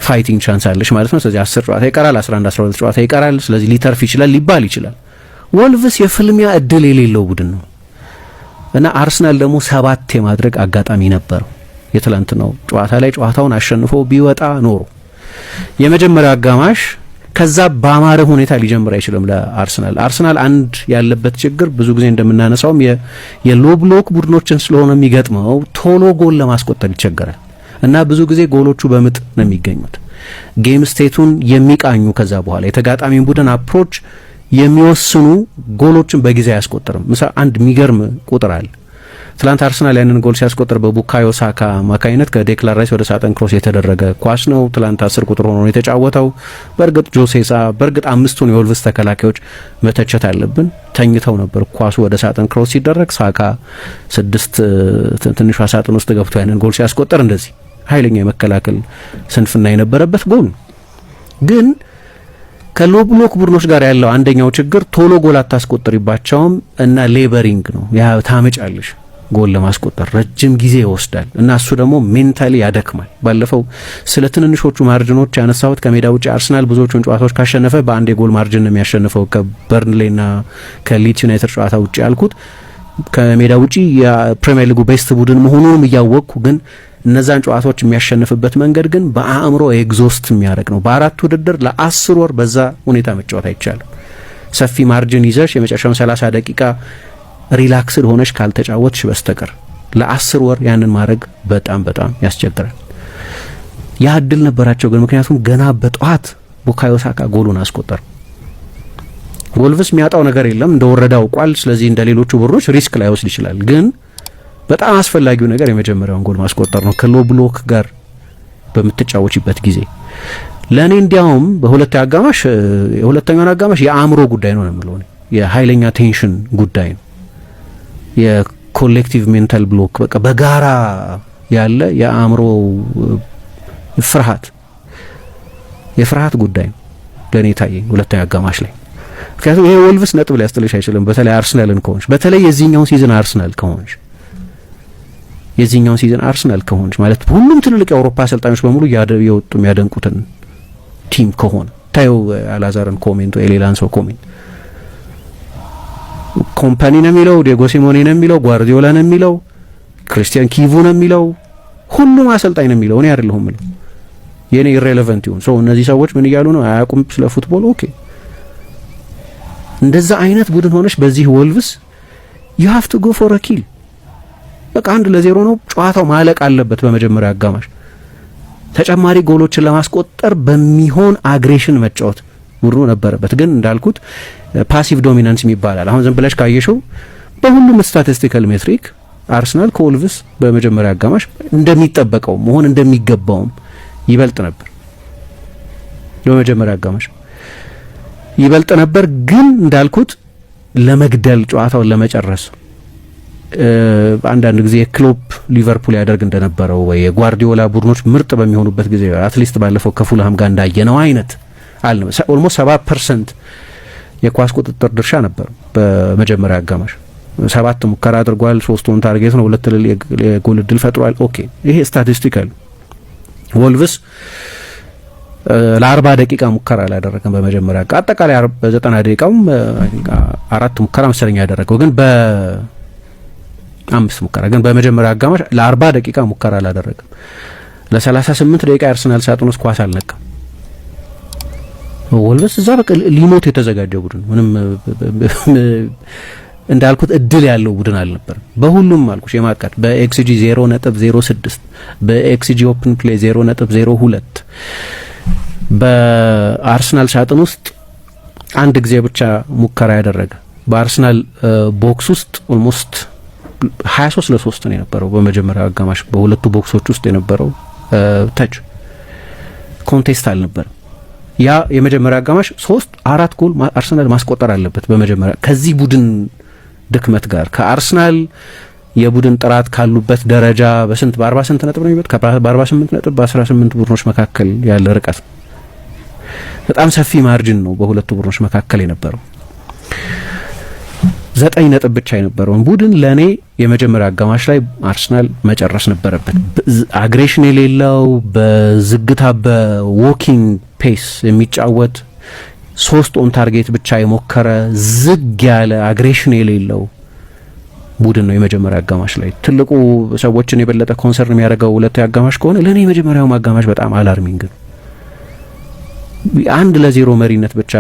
ፋይቲንግ ቻንስ አለሽ ማለት ነው። ስለዚህ 10 ጨዋታ ይቀራል፣ 11 12 ጨዋታ ይቀራል። ስለዚህ ሊተርፍ ይችላል ሊባል ይችላል። ወልቭስ የፍልሚያ እድል የሌለው ቡድን ነው እና አርሰናል ደግሞ 7 የማድረግ አጋጣሚ ነበረው። የትላንትናው ጨዋታ ላይ ጨዋታውን አሸንፎ ቢወጣ ኖሮ የመጀመሪያው አጋማሽ ከዛ በአማረ ሁኔታ ሊጀምር አይችልም ለአርሰናል። አርሰናል አንድ ያለበት ችግር ብዙ ጊዜ እንደምናነሳውም የሎ ብሎክ ቡድኖችን ስለሆነ የሚገጥመው ቶሎ ጎል ለማስቆጠር ይቸገራል እና ብዙ ጊዜ ጎሎቹ በምጥ ነው የሚገኙት። ጌም ስቴቱን የሚቃኙ ከዛ በኋላ የተጋጣሚን ቡድን አፕሮች የሚወስኑ ጎሎችን በጊዜ አያስቆጥርም። ምሳሌ አንድ የሚገርም ቁጥር አለ። ትላንት አርሰናል ያንን ጎል ሲያስቆጥር በቡካዮ ሳካ አማካኝነት ከዴክላን ራይስ ወደ ሳጥን ክሮስ የተደረገ ኳስ ነው። ትላንት 10 ቁጥር ሆኖ ነው የተጫወተው። በእርግጥ ጆሴሳ የወልቭስ ተከላካዮች መተቸት አለብን፣ ተኝተው ነበር። ኳሱ ወደ ሳጥን ክሮስ ሲደረግ ሳካ 6 ትንሿ ሳጥን ውስጥ ገብቶ ያንን ጎል ሲያስቆጥር እንደዚህ ኃይለኛ የመከላከል ስንፍና የነበረበት ጎል። ግን ከሎ ብሎክ ቡድኖች ጋር ያለው አንደኛው ችግር ቶሎ ጎል አታስቆጥሪባቸውም እና ሌበሪንግ ነው። ያ ታመጫለሽ ጎል ለማስቆጠር ረጅም ጊዜ ይወስዳል እና እሱ ደግሞ ሜንታሊ ያደክማል። ባለፈው ስለ ትንንሾቹ ማርጅኖች ያነሳሁት ከሜዳ ውጪ አርሰናል ብዙዎቹን ጨዋታዎች ካሸነፈ በአንድ የጎል ማርጅን ነው የሚያሸንፈው ከበርንሌና ከሊድስ ዩናይትድ ጨዋታ ውጪ ያልኩት። ከሜዳ ውጪ የፕሪሚየር ሊጉ ቤስት ቡድን መሆኑንም እያወቅኩ ግን እነዛን ጨዋታዎች የሚያሸንፍበት መንገድ ግን በአእምሮ ኤግዞስት የሚያደርግ ነው። በአራት ውድድር ለ10 ወር በዛ ሁኔታ መጫወት አይቻልም። ሰፊ ማርጅን ይዘሽ የመጨረሻውን 30 ደቂቃ ሪላክስድ ሆነሽ ካልተጫወትሽ በስተቀር ለ10 ወር ያንን ማድረግ በጣም በጣም ያስቸግራል። ያ እድል ነበራቸው ግን ምክንያቱም ገና በጧት ቡካዮ ሳካ ጎሉን አስቆጠር። ወልቭስ የሚያጣው ነገር የለም፣ እንደወረደ አውቋል። ስለዚህ እንደሌሎቹ ቡድኖች ሪስክ ላይ ወስድ ይችላል። ግን በጣም አስፈላጊው ነገር የመጀመሪያውን ጎል ማስቆጠር ነው ከሎ ብሎክ ጋር በምትጫወችበት ጊዜ። ለእኔ እንዲያውም የሁለተኛውን አጋማሽ የአእምሮ ጉዳይ ነው የምለው፣ የኃይለኛ ቴንሽን ጉዳይ ነው። የኮሌክቲቭ ሜንታል ብሎክ በቃ በጋራ ያለ የአእምሮ የፍርሃት ጉዳይ ነው ለእኔ ታየኝ ሁለተኛ አጋማሽ ላይ። ምክንያቱም ይሄ ወልቭስ ነጥብ ሊያስጥልሽ አይችልም። በተለይ አርሰናልን ከሆንሽ፣ በተለይ የዚህኛውን ሲዝን አርሰናል ከሆንሽ ማለት ሁሉም ትልልቅ የአውሮፓ አሰልጣኞች በሙሉ እየወጡ የሚያደንቁትን ቲም ከሆነ ታየው አላዛርን ኮሜንት ወይ የሌላን ሰው ኮሜንት ኮምፓኒ ነው የሚለው፣ ዲየጎ ሲሞኔ ነው የሚለው፣ ጓርዲዮላ ነው የሚለው፣ ክሪስቲያን ኪቩ ነው የሚለው፣ ሁሉም አሰልጣኝ ነው የሚለው። እኔ አይደለሁም የምለው፣ የኔ ኢሬሌቫንት ይሁን ሰው። እነዚህ ሰዎች ምን እያሉ ነው? አያውቁም ስለ ፉትቦል። ኦኬ፣ እንደዛ አይነት ቡድን ሆነሽ በዚህ ወልቭስ you have to go for a kill። በቃ 1-0 ነው ጨዋታው ማለቅ አለበት በመጀመሪያ አጋማሽ። ተጨማሪ ጎሎችን ለማስቆጠር በሚሆን አግሬሽን መጫወት ቡድኑ ነበረበት። ግን እንዳልኩት ፓሲቭ ዶሚናንስ ይባላል። አሁን ዝም ብለሽ ካየሽው በሁሉም ስታቲስቲካል ሜትሪክ አርሰናል ከወልቭስ በመጀመሪያ አጋማሽ እንደሚጠበቀው መሆን እንደሚገባውም ይበልጥ ነበር። በመጀመሪያ አጋማሽ ይበልጥ ነበር። ግን እንዳልኩት ለመግደል ጨዋታውን ለመጨረስ አንዳንድ ጊዜ የክሎፕ ሊቨርፑል ያደርግ እንደነበረው ወይ የጓርዲዮላ ቡድኖች ምርጥ በሚሆኑበት ጊዜ አትሊስት ባለፈው ከፉልሃም ጋር እንዳየነው አይነት ኦልሞስት 70% የኳስ ቁጥጥር ድርሻ ነበር በመጀመሪያ አጋማሽ። 7 ሙከራ አድርጓል፣ 3ቱን ታርጌት ነው፣ 2 የጎል እድል ፈጥሯል። ኦኬ ይሄ ስታቲስቲካል። ወልቭስ ለ40 ደቂቃ ሙከራ አላደረገም በመጀመሪያ አጠቃላይ በ90 ደቂቃውም 4 ሙከራ መሰለኝ ያደረገው ግን በ5 ሙከራ ግን በመጀመሪያ አጋማሽ ለ40 ደቂቃ ሙከራ አላደረገም። ለ38 ደቂቃ አርሰናል ሳጥን ውስጥ ኳስ አልነካም። ወልቭስ እዛ በቃ ሊሞት የተዘጋጀ ቡድን ምንም እንዳልኩት እድል ያለው ቡድን አልነበረም። በሁሉም አልኩሽ የማጥቃት በኤክስጂ 0.06 በኤክስጂ ኦፕን ፕሌይ 0.02 በአርሰናል ሳጥን ውስጥ አንድ ጊዜ ብቻ ሙከራ ያደረገ በአርሰናል ቦክስ ውስጥ ኦልሞስት 23-3 ነው የነበረው በመጀመሪያው አጋማሽ። በሁለቱ ቦክሶች ውስጥ የነበረው ተች ኮንቴስት አልነበረም። ያ የመጀመሪያ አጋማሽ 3-4 ጎል አርሰናል ማስቆጠር አለበት በመጀመሪያ ከዚህ ቡድን ድክመት ጋር ከአርሰናል የቡድን ጥራት ካሉበት ደረጃ በስንት በ48 ነጥብ ነው የሚበት በ48 ነጥብ በ18 ቡድኖች መካከል ያለ ርቀት በጣም ሰፊ ማርጂን ነው በሁለቱ ቡድኖች መካከል የነበረው። 9 ነጥብ ብቻ የነበረውን ቡድን ለኔ የመጀመሪያ አጋማሽ ላይ አርሰናል መጨረስ ነበረበት። አግሬሽን የሌለው በዝግታ በዎኪንግ ፔስ የሚጫወት 3 ኦን ታርጌት ብቻ የሞከረ ዝግ ያለ አግሬሽን የሌለው ቡድን ነው የመጀመሪያ አጋማሽ ላይ። ትልቁ ሰዎችን የበለጠ ኮንሰርን የሚያደርገው ሁለተኛ አጋማሽ ከሆነ ለኔ የመጀመሪያው አጋማሽ በጣም አላርሚንግ ነው። 1-0 መሪነት ብቻ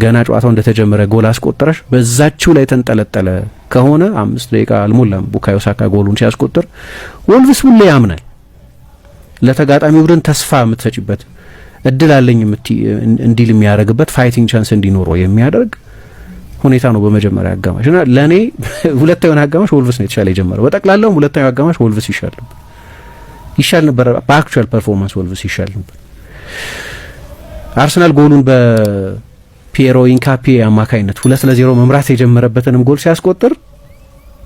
ገና ጨዋታው እንደተጀመረ ጎል አስቆጥረሽ በዛችው ላይ ተንጠለጠለ ከሆነ 5 ደቂቃ አልሞላም ቡካዮ ሳካ ጎሉን ሲያስቆጥር ወልቭስ ሁሌ ያምናል። ለተጋጣሚ ቡድን ተስፋ የምትሰጪበት እድል አለኝ እንዲል የሚያደርግበት ፋይቲንግ ቻንስ እንዲኖረው የሚያደርግ ሁኔታ ነው በመጀመሪያ አጋማሽ እና ለኔ ሁለተኛው አጋማሽ ወልቭስ ነው የተሻለ የጀመረው። በጠቅላላው ሁለተኛው አጋማሽ ወልቭስ ይሻል ነበር በአክቹዋል ፐርፎርማንስ ወልቭስ ይሻል ነበር። አርሰናል ጎሉን በፒየሮ ኢንካፒ አማካይነት 2-0 መምራት የጀመረበትንም ጎል ሲያስቆጥር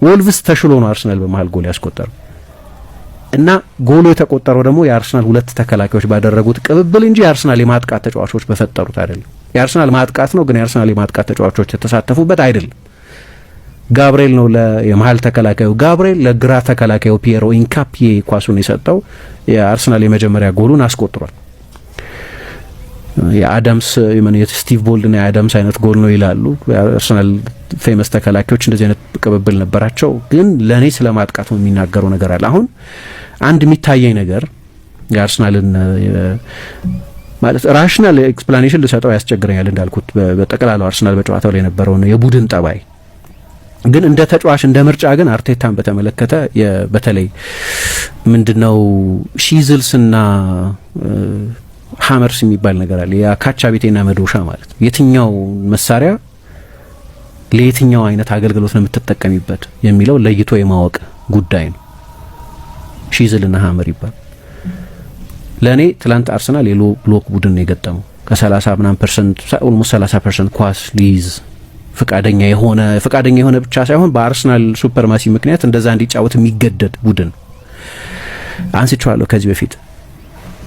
ወልቭስ ተሽሎ ነው አርሰናል በመሃል ጎል ያስቆጠረው እና ጎሉ የተቆጠረው ደግሞ የአርሰናል 2 ተከላካዮች ባደረጉት ቅብብል እንጂ የአርሰናል የማጥቃት ተጫዋቾች በፈጠሩት አይደለም። የአርሰናል ማጥቃት ነው ግን የአርሰናል የማጥቃት ተጫዋቾች የተሳተፉበት አይደለም። ጋብሪኤል ነው የመሃል ተከላካዩ ጋብሪኤል፣ ለግራ ተከላካዩ ፒየሮ ኢንካፒ ኳሱን የሰጠው የአርሰናል የመጀመሪያ ጎሉን አስቆጥሯል። የአዳምስ የስቲቭ ቦልድና የአዳምስ አይነት ጎል ነው ይላሉ አርሰናል ፌመስ ተከላካዮች። እንደዚህ አይነት ቅብብል ነበራቸው። ግን ለኔ ስለማጥቃቱ የሚናገረው ነገር አለ። አሁን አንድ የሚታየኝ ነገር የአርሰናልን ማለት ራሽናል ኤክስፕላኔሽን ልሰጠው ያስቸግረኛል። እንዳልኩት በጠቅላላው አርሰናል በጨዋታው ላይ የነበረው የቡድን ጠባይ ግን እንደ ተጫዋች እንደ ምርጫ ግን አርቴታን በተመለከተ በተለይ ምንድነው ሺዝልስና ሃመርስ የሚባል ነገር አለ። የካቻ ቤቴና መዶሻ ማለት የትኛው መሳሪያ ለየትኛው አይነት አገልግሎት ነው የምትጠቀሚበት የሚለው ለይቶ የማወቅ ጉዳይ ነው። ሺዝልና ሃመር ይባል። ለኔ ትላንት አርሰናል የሎ ብሎክ ቡድን የገጠመው ከ30% ኦልሞስት 30% ኳስ ሊዝ ፍቃደኛ የሆነ ብቻ ሳይሆን በአርሰናል ሱፐርማሲ ምክንያት እንደዛ እንዲጫወት የሚገደድ ቡድን አንስቼዋለሁ ከዚህ በፊት።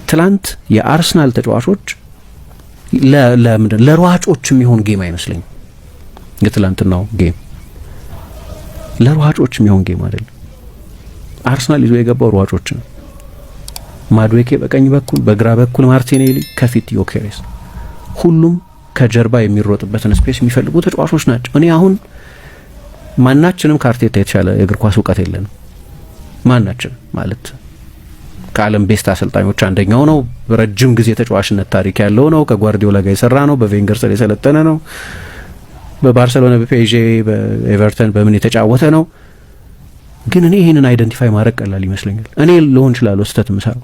ትላንት የአርሰናል ተጫዋቾች ለሯጮች የሚሆን ጌም አይመስለኝም። የትላንትናው ጌም ለሯጮች የሚሆን ጌም አይደለም። አርሰናል ይዞ የገባው ሯጮች ነው። ማድዌኬ በቀኝ በኩል፣ በግራ በኩል ማርቲኔሊ፣ ከፊት ዮኬሬስ፣ ሁሉም ከጀርባ የሚሮጥበትን ስፔስ የሚፈልጉ ተጫዋቾች ናቸው። እኔ አሁን ማናችንም ከአርቴታ የተሻለ የእግር ኳስ እውቀት የለንም። ማናችን ማለት ከዓለም ቤስት አሰልጣኞች አንደኛው ነው። ረጅም ጊዜ ተጫዋችነት ታሪክ ያለው ነው። ከጓርዲዮላ ጋር የሰራ ነው። በቬንገር ስር የሰለጠነ ነው። በባርሰሎና፣ በፒኤስጂ፣ በኤቨርተን በምን የተጫወተ ነው። ግን እኔ ይህንን አይደንቲፋይ ማድረግ ቀላል ይመስለኛል። እኔ ልሆን እችላለሁ ስህተት ምሳው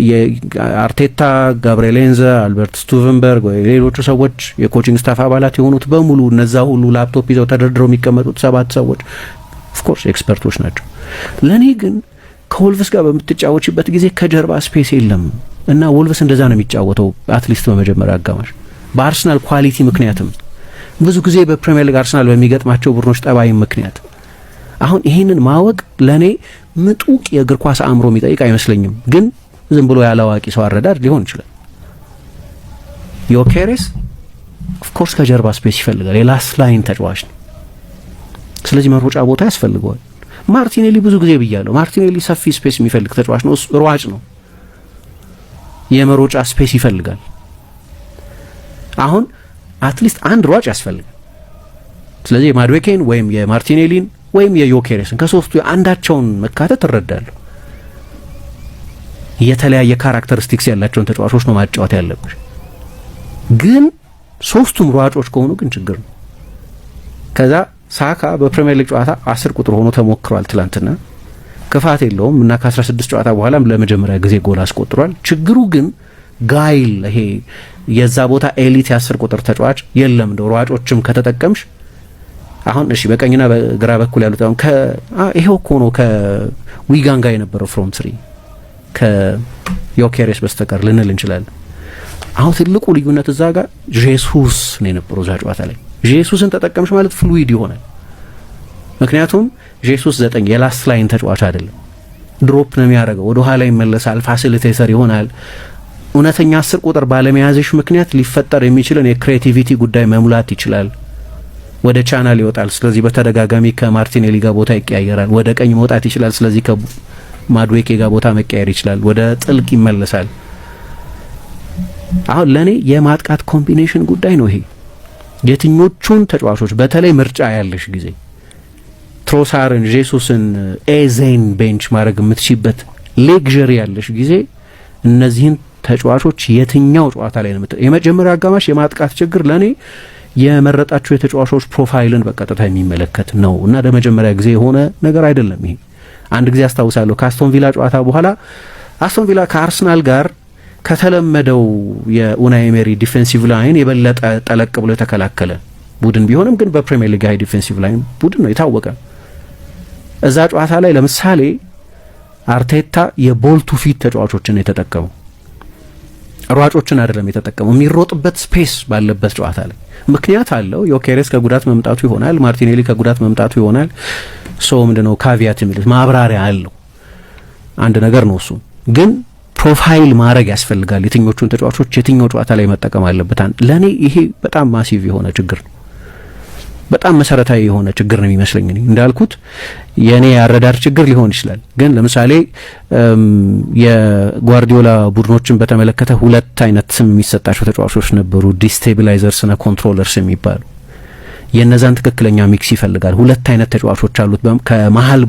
የአርቴታ፣ ጋብርኤል ኤንዘ፣ አልበርት ስቱቨንበርግ ወይ ሌሎቹ ሰዎች የኮቺንግ ስታፍ አባላት የሆኑት በሙሉ እነዛ ሁሉ ላፕቶፕ ይዘው ተደርድረው የሚቀመጡት 7 ሰዎች ኦፍ ኮርስ ኤክስፐርቶች ናቸው። ለኔ ግን ከወልቭስ ጋር በምትጫወችበት ጊዜ ከጀርባ ስፔስ የለም እና ወልቭስ እንደዛ ነው የሚጫወተው አትሊስት በመጀመሪያ አጋማሽ በአርሰናል ኳሊቲ ምክንያትም ብዙ ጊዜ በፕሪሚየር ሊግ አርሰናል በሚገጥማቸው ቡድኖች ጠባይ ምክንያት። አሁን ይህንን ማወቅ ለኔ ምጡቅ የእግር ኳስ አእምሮ የሚጠይቅ አይመስለኝም፣ ግን ዝም ብሎ ያላዋቂ ሰው አረዳድ ሊሆን ይችላል። ዮኬሬስ ኦፍ ኮርስ ከጀርባ ስፔስ ይፈልጋል፣ የላስት ላይን ተጫዋች ነው። ስለዚህ መሮጫ ቦታ ያስፈልገዋል። ማርቲኔሊ ብዙ ጊዜ ብያለሁ፣ ማርቲኔሊ ሰፊ ስፔስ የሚፈልግ ተጫዋች ነው፣ ሯጭ ነው፣ የመሮጫ ስፔስ ይፈልጋል። አሁን አትሊስት አንድ ሯጭ ያስፈልጋል። ስለዚህ የማድዌኬን ወይም የማርቲኔሊን ወይም የዮኬሬስን ከሶስቱ አንዳቸውን መካተት እረዳለሁ። የተለያየ ካራክተሪስቲክስ ያላቸውን ተጫዋቾች ነው ማጫወት ያለብሽ። ግን ሶስቱም ሯጮች ከሆኑ ግን ችግር ነው። ከዛ ሳካ በፕሪሚየር ሊግ ጨዋታ 10 ቁጥር ሆኖ ተሞክሯል ትላንትና፣ ክፋት የለውም እና ከ16 ጨዋታ በኋላም ለመጀመሪያ ጊዜ ጎል አስቆጥሯል። ችግሩ ግን ጋይል ይሄ የዛ ቦታ ኤሊት የ10 ቁጥር ተጫዋች የለም። እንደው ሯጮችም ከተጠቀምሽ አሁን እሺ በቀኝና በግራ በኩል ያሉት አሁን ይሄው እኮ ነው ከዊጋን ጋር የነበረው ፍሮንት 3 ከዮኬሬስ በስተቀር ልንል እንችላለን። አሁን ትልቁ ልዩነት እዛ ጋር ጄሱስ ነው የነበረው። እዛ ጨዋታ ላይ ጄሱስን ተጠቀምሽ ማለት ፍሉይድ ይሆናል። ምክንያቱም ጄሱስ 9 የላስት ላይን ተጫዋች አይደለም። ድሮፕ ነው የሚያደርገው፣ ወደ ኋላ ይመለሳል፣ ፋሲሊቴተር ይሆናል። እውነተኛ 10 ቁጥር ባለመያዝሽ ምክንያት ሊፈጠር የሚችልን የክሬቲቪቲ ጉዳይ መሙላት ይችላል። ወደ ቻናል ይወጣል። ስለዚህ በተደጋጋሚ ከማርቲኔሊ ጋር ቦታ ይቀያየራል። ወደ ቀኝ መውጣት ይችላል። ስለዚህ ከማድዌኬ ጋር ቦታ መቀየር ይችላል። ወደ ጥልቅ ይመለሳል። አሁን ለኔ የማጥቃት ኮምቢኔሽን ጉዳይ ነው ይሄ። የትኞቹን ተጫዋቾች በተለይ ምርጫ ያለሽ ጊዜ ትሮሳርን፣ ጄሱስን፣ ኤዜን ቤንች ማድረግ የምትችይበት ሌግዠሪ ያለሽ ጊዜ እነዚህን ተጫዋቾች የትኛው ጨዋታ ላይ ነው? የመጀመሪያ አጋማሽ የማጥቃት ችግር ለኔ የመረጣቸው የተጫዋቾች ፕሮፋይልን በቀጥታ የሚመለከት ነው እና ለመጀመሪያ ጊዜ የሆነ ነገር አይደለም ይሄ። አንድ ጊዜ አስታውሳለሁ ከአስቶን ቪላ ጨዋታ በኋላ አስቶን ቪላ ከአርሰናል ጋር ከተለመደው የኡናይ ኤመሪ ዲፌንሲቭ ላይን የበለጠ ጠለቅ ብሎ የተከላከለ ቡድን ቢሆንም ግን በፕሪሚየር ሊግ ሃይ ዲፌንሲቭ ላይን ቡድን ነው የታወቀ። እዛ ጨዋታ ላይ ለምሳሌ አርቴታ የቦልቱ ፊት ተጫዋቾችን የተጠቀመው ሯጮችን አይደለም የተጠቀመው። የሚሮጥበት ስፔስ ባለበት ጨዋታ ላይ ምክንያት አለው። ዮኬሬስ ከጉዳት መምጣቱ ይሆናል፣ ማርቲኔሊ ከጉዳት መምጣቱ ይሆናል። ምንድነው ካቪያት የሚሉት ማብራሪያ አለው። አንድ ነገር ነው እሱ። ግን ፕሮፋይል ማድረግ ያስፈልጋል። የትኞቹን ተጫዋቾች የትኛው ጨዋታ ላይ መጠቀም አለበት። ለኔ ይሄ በጣም ማሲቭ የሆነ ችግር ነው። በጣም መሰረታዊ የሆነ ችግር ነው የሚመስለኝ። እንዳልኩት የኔ ያረዳር ችግር ሊሆን ይችላል። ግን ለምሳሌ የጓርዲዮላ ቡድኖችን በተመለከተ 2 አይነት ስም የሚሰጣቸው ተጫዋቾች ነበሩ፣ ዲስቴቢላይዘርስ እና ኮንትሮለርስ የሚባሉ። የነዛን ትክክለኛ ሚክስ ይፈልጋል። 2 አይነት ተጫዋቾች አሉት ከመሀል